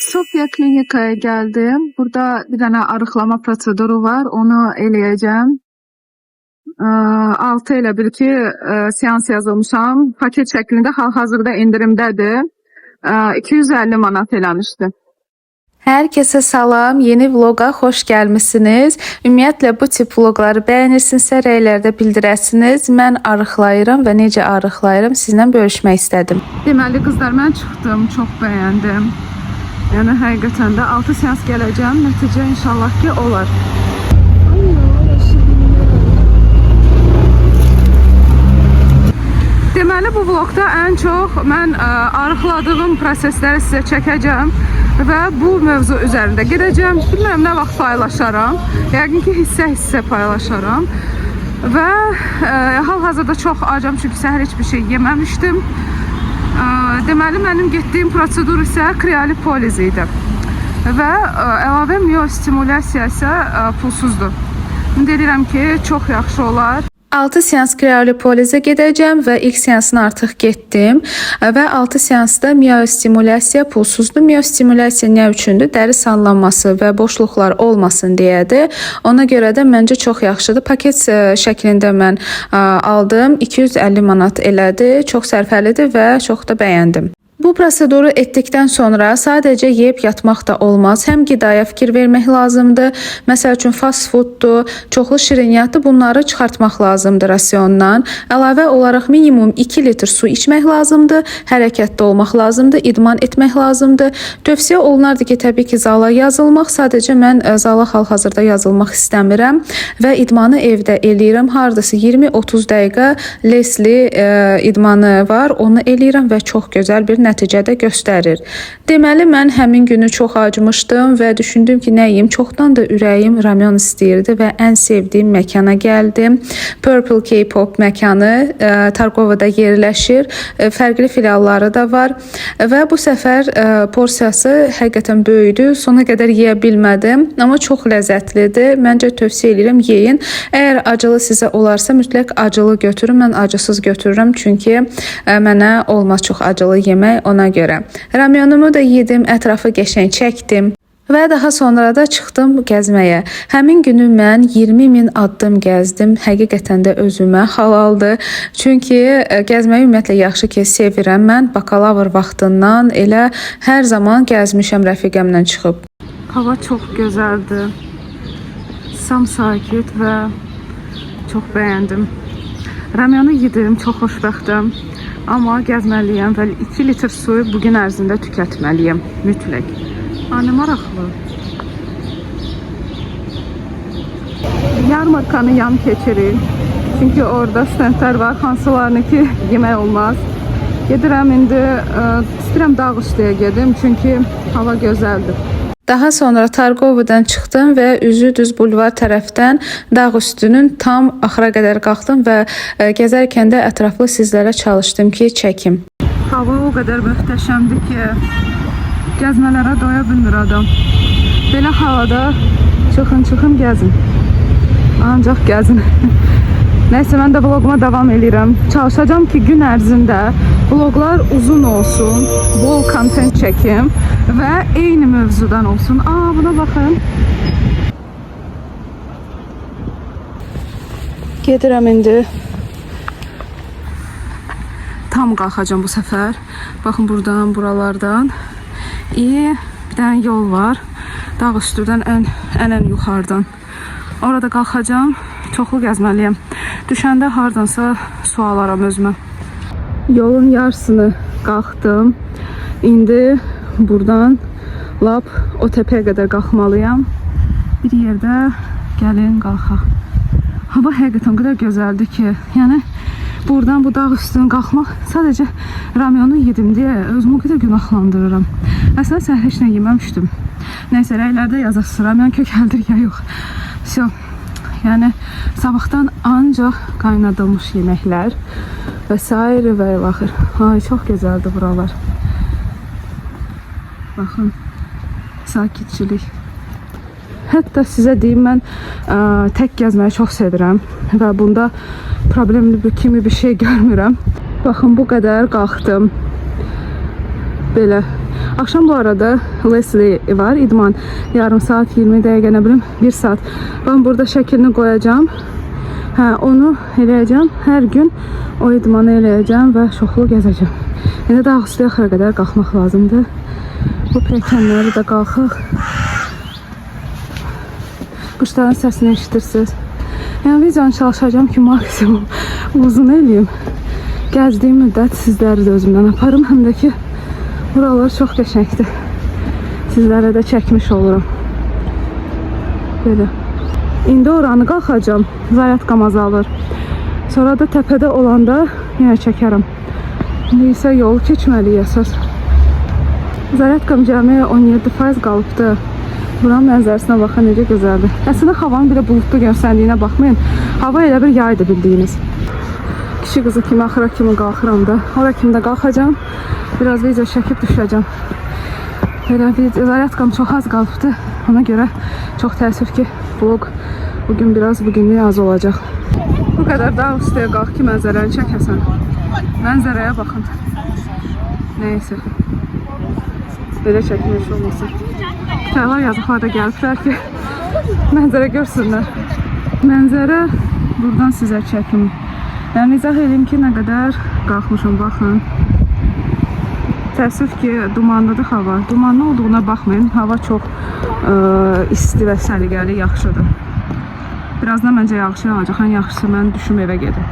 Sofia klinikaya gəldim. Burada bir dənə arıqlama proseduru var. Onu eləyəcəm. 6 elə bil ki, seans yazılmışam. Paket şəklində hal-hazırda endirimdədir. 250 manat eləmişdi. Herkese salam, yeni vloga xoş gəlmisiniz. Ümumiyyətlə bu tip vloqları bəyənirsinizsə rəylərdə bildirəsiniz. Mən arıqlayıram və necə arıqlayıram sizlə bölüşmək istədim. Deməli qızlar, mən çıxdım, çox bəyəndim. Yəni həqiqətən də 6 seans gələcəm. Nəticə inşallah ki olar. Deməli bu vlogda ən çox mən arıqladığım prosesləri sizə çəkəcəm və bu mövzu üzərində gedəcəm. Bilmirəm nə vaxt paylaşaram. Yəqin ki hissə-hissə paylaşaram. Və hal-hazırda çox acam çünki səhər heç bir şey yeməmişdim. Deməli mənim getdiyim prosedur isə kriolipoliz idi. Və əlavə miostimulyasiya isə pulsuzdur. İndi deyirəm ki, çox yaxşı olar. 6 seans kriolipolizə gedəcəm və ilk seansını artıq getdim və 6 seansda miostimulyasiya pulsuzdur. Miostimulyasiya nə üçündür? Dəri sallanması və boşluqlar olmasın deyədir. Ona görə də məncə çox yaxşıdır. Paket şəklində mən aldım. 250 manat elədi. Çox sərfəlidir və çox da bəyəndim. Bu proseduru etdikdən sonra sadəcə yeyib yatmaq da olmaz. Həm qidaya fikir vermək lazımdır. Məsəl üçün fast fooddur, çoxlu şirniyyatdır. Bunları çıxartmaq lazımdır rasiondan. Əlavə olaraq minimum 2 litr su içmək lazımdır. Hərəkətdə olmaq lazımdır. İdman etmək lazımdır. Tövsiyə olunardı ki, təbii ki, zala yazılmaq. Sadəcə mən zala hal-hazırda yazılmaq istəmirəm və idmanı evdə eləyirəm. Hardasa 20-30 dəqiqə Leslie idmanı var. Onu eləyirəm və çox gözəl bir nəticədə göstərir. Deməli, mən həmin günü çox acımışdım və düşündüm ki, nə yeyim? Çoxdan da ürəyim ramyon istəyirdi və ən sevdiyim məkana gəldim. Purple K-pop məkanı Targovada yerləşir. Fərqli filialları da var və bu səfər porsiyası həqiqətən böyükdür. Sona qədər yeyə bilmədim, amma çox ləzzətlidir. Məncə tövsiyə edirəm, yeyin. Əgər acılı sizə olarsa, mütləq acılı götürün. Mən acısız götürürəm, çünki mənə olmaz çox acılı yemək. Ona görə ramyonumu da yedim, ətrafı qəşəng çəkdim və daha sonra da çıxdım gəzməyə. Həmin günü mən 20.000 addım gəzdim. Həqiqətən də özümə halaldır. Çünki gəzməyi ümumiyyətlə yaxşı ki sevirəm. Mən bakalavr vaxtından elə hər zaman gəzmişəm rəfiqəmlə çıxıb. Hava çox gözəldir. Sam sakit və çox bəyəndim. Ramyonu yedim, çox xoşbəxtəm. Amma gəzməliyəm və 2 litr suyu bugün ərzində tükətməliyəm. Mütləq. Nə maraqlı. Yarmarkanı yan keçirik. Çünki orada stendlər var. Hansılarını ki yemək olmaz. Gedirəm indi. İstəyirəm dağ üstüyə gedim. Çünki hava gözəldir. Daha sonra Targovadan çıxdım və üzü düz bulvar tərəfdən dağ üstünün tam axıra qədər qalxdım və gəzərkən də ətraflı sizlərə çalışdım ki, çəkim. Hava o qədər möhtəşəmdir ki, gəzmələrə doya bilmir adam. Belə havada çıxın gəzin. Ancaq gəzin. Nəysə, mən də vloguma davam edirəm. Çalışacağım ki, gün ərzində vloglar uzun olsun, bol kontent çəkim və eyni mövzudan olsun. Buna baxın. Gedirəm indi. Tam qalxacağım bu səfər. Baxın, buradan, buralardan. Bir dənə yol var. Dağ üstüdən ən yuxarıdan. Orada qalxacağım. Çoxlu gəzməliyəm. Düşəndə hardansa su alaram özümə. Yolun yarısını qalxdım. İndi buradan lap o təpəyə qədər qalxmalıyam. Bir yerdə gəlin qalxaq. Hava həqiqətən o qədər gözəldir ki, yəni buradan bu dağ üstünə qalxmaq, sadəcə ramyonu yedim deyə özümü o qədər günahlandırıram. Əslində səhər heç nə yeməmişdim. Nəysə, rəylərdə yazasın, ramyon kökəldir ya yox. Всё. Yəni sabahdan ancaq qaynadılmış yeməklər və s. və ilaxır. Çox gözəldir buralar. Baxın, sakitçilik. Hətta sizə deyim, mən tək gəzməyi çox sevirəm və bunda problemli bir şey görmürəm. Baxın, bu qədər qalxdım. Belə Akşam bu arada Leslie var, idman. Yarım saat, 20 dəqiqə, nə bilim, 1 saat. Ben burada şəklini qoyacağım. Onu eləyəcəm. Hər gün o idmanı eləyəcəm və çoxlu gəzəcəm. Yəni dağ üstü axıra qədər qalxmaq lazımdır. Bu pilləkənləri də qalxıq. Quşların səsini eşidirsiniz. Yəni videonu çalışacağım ki, maksimum uzun eləyim. Gəzdiyim müddət sizləri də özümdən aparım. Həm də ki, buralar çox qəşəngdir. Sizlərə də çəkmiş olurum. Belə. İndi oranı qalxacağım. Zaryadkam azalır. Sonra da təpədə olanda yenə çəkərəm. İndi isə yolu keçməliyik əsas. Zaryadkam cəmi 17% qalıbdır. Buranın mənzərəsinə baxın, necə gözəldir. Əslində havanın belə buludlu görsəndiyinə baxmayın. Hava elə bir yaydır bildiyiniz. Kişi qızı kimi axıra kimi qalxıram da. Ora kimi də qalxacağım. Biraz video çəkib düşəcəm. Belə zaryadkam çox az qalıbdır. Ona görə çox təəssüf ki, vlog bugünlük az olacaq. Bu qədər dağ üstüyə qalx ki, mənzərəni çəkəsən. Mənzərəyə baxın. Neyse. Belə çəkmiş olmasın. Kərlar yazıqlar da gəliblər ki, mənzərə görsünlər. Mənzərə buradan sizə çəkim. Yəni izah edeyim ki, nə qədər qalxmışım, baxın. Təəssüf ki, dumanlıdır hava. Dumanlı olduğuna baxmayın, hava çox isti və səliqəli, yaxşıdır. Birazdan məncə yağış yağacaq, ən yaxşısı mən düşüm evə gedim.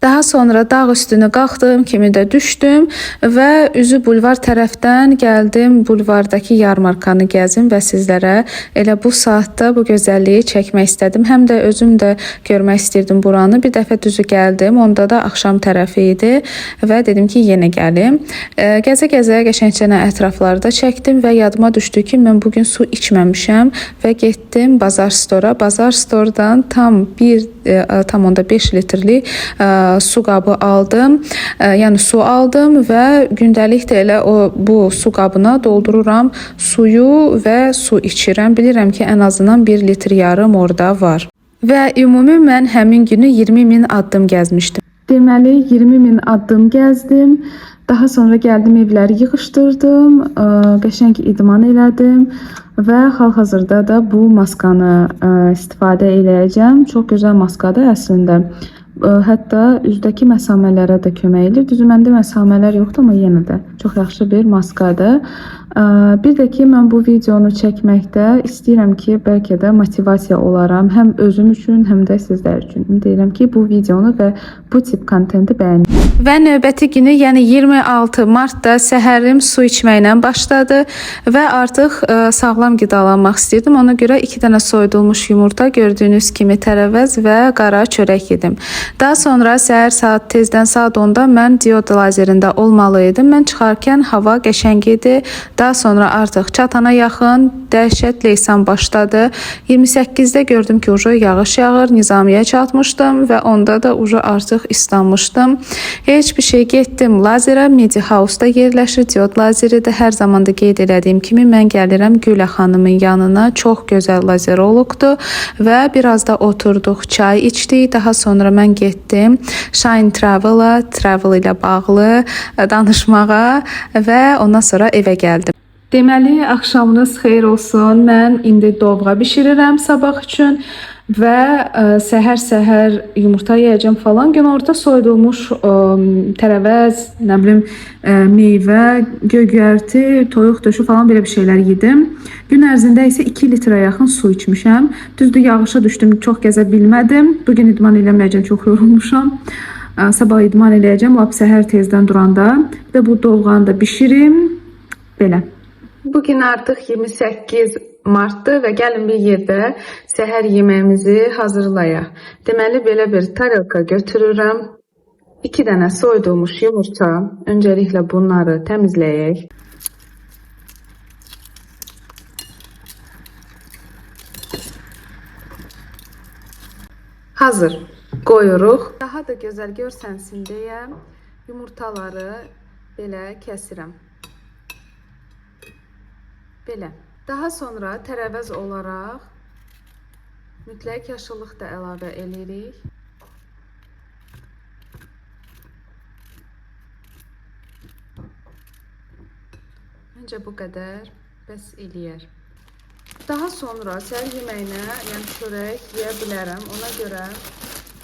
Daha sonra dağ üstünə qalxdığım kimi də düşdüm və üzü bulvar tərəfdən gəldim bulvardakı yarmarkanı gəzim və sizlərə elə bu saatda bu gözəlliyi çəkmək istədim. Həm də özüm də görmək istirdim buranı. Bir dəfə düzü gəldim, onda da axşam tərəfi idi və dedim ki, yenə gəlim. Gəzə-gəzə qəşəngcənə ətraflarda çəkdim və yadıma düşdü ki, mən bugün su içməmişəm və getdim Bazar Store'a. Bazar Store'dan tam 5 litrlik su qabı aldım. Yəni su aldım və gündəlik də elə bu su qabına doldururam suyu və su içirəm. Bilirəm ki, ən azından 1 litr yarım orada var. Və ümumi mən həmin günü 20.000 addım gəzmişdim. Deməli 20.000 addım gəzdim. Daha sonra gəldim evləri yığışdırdım, qəşəng idman elədim və hal-hazırda da bu maskanı istifadə eləyəcəm. Çox gözəl maskadır əslində. Hətta üzdəki məsamələrə də kömək edir. Düzü məndə məsamələr yoxdur, amma yenə də çox yaxşı bir maskadır. Bir də ki, mən bu videonu çəkməkdə istəyirəm ki, bəlkə də motivasiya olaram. Həm özüm üçün, həm də sizlər üçün. Deyirəm ki, bu videonu və bu tip kontenti bəyənin. Və növbəti günü, yəni 26 martda səhərim su içməklə başladı və artıq sağlam qidalanmaq istəyirdim. Ona görə 2 dənə soyudulmuş yumurta, gördüyünüz kimi tərəvəz və qara çörək yedim. Daha sonra səhər tezdən saat 10-da mən diod lazerində olmalıydım. Mən çıxarkən hava qəşəng idi. Daha sonra artıq çatana yaxın dəhşət leysan başladı. 28-də gördüm ki, ucu yağış yağır. Nizamiyə çatmışdım və onda da ucu artıq islanmışdım. Heç bir şey getdim lazerə. Medi House-da yerləşir. Diod lazeri də hər zaman da qeyd elədiyim kimi mən gəlirəm Gülə xanımın yanına. Çox gözəl lazeroloqdur və biraz da oturduq, çay içdik. Daha sonra mən getdim Shine Travel-a, travel ilə bağlı danışmağa və ondan sonra evə gəldim. Deməli, axşamınız xeyir olsun. Mən indi dovğa bişirirəm sabah üçün və səhər-səhər yumurta yeyəcəm falan. Günorta soyudulmuş tərəvəz, nə bilim, meyvə, göygərti, toyuq döşü falan belə bir şeylər yedim. Gün ərzində isə 2 litrə yaxın su içmişəm. Düzdür, yağışa düşdüm, çox gəzə bilmədim. Bugün idman eləməyəcəm, çox yorulmuşam. Sabah idman eləyəcəm, lap səhər tezdən duranda. Bir də bu dovğanı da bişirim. Belə. Bugün artıq 28 martdır və gəlin bir yerdə səhər yeməyimizi hazırlayaq. Deməli, belə bir tarelka götürürəm. 2 dənə soyudulmuş yumurta. Öncəliklə bunları təmizləyək. Hazır. Qoyuruq. Daha da gözəl görsənsin deyə yumurtaları belə kəsirəm. Belə. Daha sonra tərəvəz olaraq mütləq yaşıllıq da əlavə edirik. Məncə bu qədər bəs eləyər. Daha sonra səhər yeməyinə, yəni çörək yeyə bilərəm. Ona görə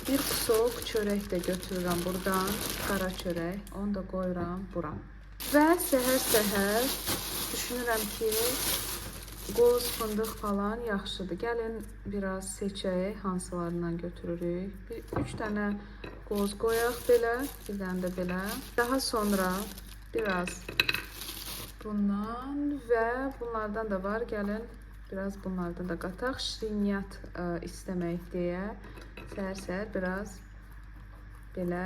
bir kusok çörək də götürürəm buradan, qara çörək. Onu da qoyuram bura. Və səhər-səhər düşünürəm ki, qoz, fındıq falan yaxşıdır. Gəlin biraz seçək, hansılarından götürürük. 3 dənə qoz qoyaq belə, bir dənə də belə. Daha sonra biraz bundan və bunlardan da var. Gəlin biraz bunlardan da qataq. Şirinyat istəmək deyə səhər-səhər biraz belə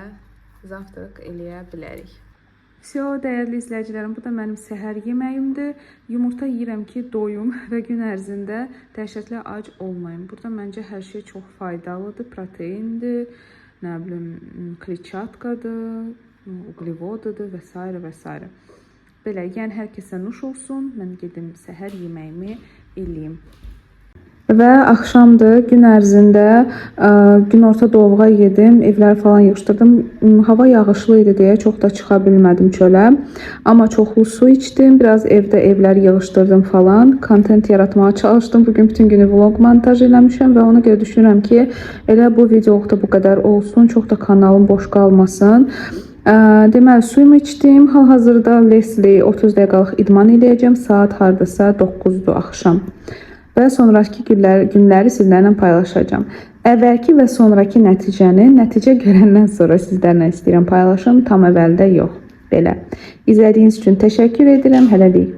zavtraq eləyə bilərik. Все, dəyərli izləyicilərim, bu da mənim səhər yeməyimdir. Yumurta yeyirəm ki, doyum və gün ərzində dəhşətli ac olmayım. Burada məncə hər şey çox faydalıdır. Proteindir, nə bilim, kletçatkadır, uqlivodudur və s. və s. Belə, yəni hər kəsə nuş olsun. Mən gedim səhər yeməyimi eləyim. Və axşamdır, gün ərzində günorta dovğa yedim, evləri falan yığışdırdım. Hava yağışlı idi deyə çox da çıxa bilmədim çölə. Amma çoxlu su içdim, biraz evdə evləri yığışdırdım falan. Kontent yaratmağa çalışdım. Bugün bütün günü vlog montaj eləmişəm və ona görə düşünürəm ki, elə bu videoda bu qədər olsun, çox da kanalım boş qalmasın. Deməli, suyumu içdim. Hal-hazırda Leslie 30 dəqiqəlik idman eləyəcəm. Saat hardasa 9-dur axşam. Və sonraki günləri sizlərlə paylaşacağım. Əvvəlki və sonraki nəticə görəndən sonra sizlərlə istəyirəm paylaşım. Tam əvvəldə yox. Belə. İzlədiyiniz üçün təşəkkür edirəm. Hələlik.